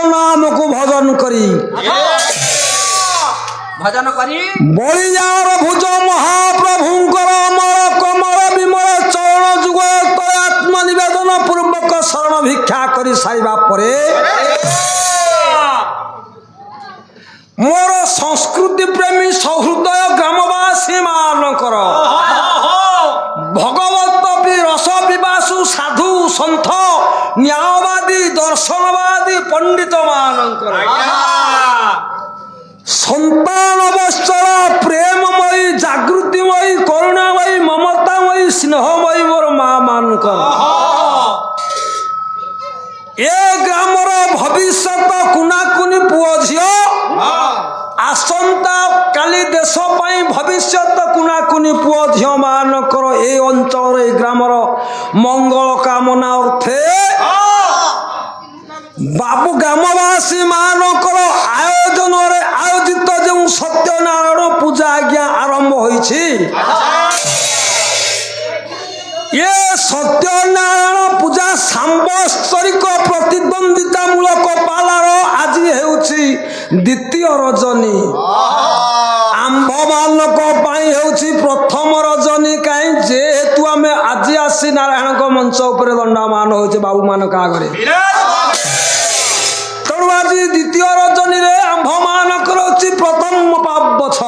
नाम को भजन करी भजन करी बलियार भुज महाप्रभुंकर अमर कमल विमल चरण जुग आत्म निवेदन पूर्वक शरण भिक्षा कर साइबा परे मोर संस्कृति प्रेमी सहृदय ग्रामवासी मानकर भगवत रस पिपासु साधु सन्थ न्यायवादी दर्शनवादी पंडित मानकर संतान अवस्था प्रेममयी जागृतिमयी करुणामयी ममतामयी स्नेहमयी मोर माँ मानकर ए ग्रामर भविष्यत कुनाकुनी पुओ झियो आसंता काली देश पाई भविष्यत कुनाकुनी पुओ झियो मानकर ए अंचल ए ग्रामर मंगल कामना अर्थे बाबू ग्रामवासी मानकर आयोजन आयोजित जो सत्यनारायण पूजा आज्ञा आरंभ होइछि ये सत्यनारायण पूजा सांबस्तरिक प्रतिद्वंदिता मूलक पालार आज हेउछि द्वितीय रजनी आंभ मानक पाई हेउछि प्रथम रजनी काई जेहेतु आमे आज आसी नारायण को मंच ऊपर दंडमान होइछे बाबू मानक आगरे तेणु आज द्वितीय रजनी रे आंभ मानकर होछि प्रथम पावछ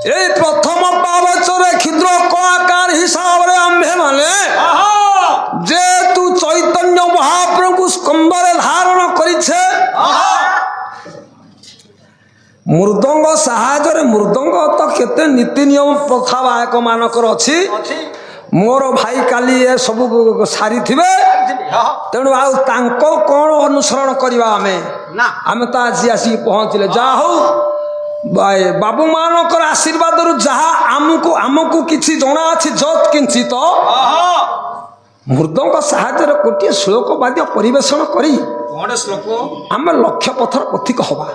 ए प्रथम पावछ रे क्षुद्र कलाकार हिसाब रे आंभे माने जे तू चैतन्य महाप्रभु स्कंदरे धारण करिछे मृदंग साहाय्य मृदंग तो केते नीति नियम प्रथा बायक मानकर अछि मोर भाई काली ए सब सारी थिबे तेणु आउ तांको कोन अनुसरण करबा आमे तो आज आसी पहुँचले जा हो भाई बाबू मानकर आशीर्वाद रु जहा आमको किछि जणा अछि जत किंचित मृदंग साहाय्य गोटे श्लोक वाद्य परिवेषण करी श्लोक आम लक्ष्य पथर पथिक हवा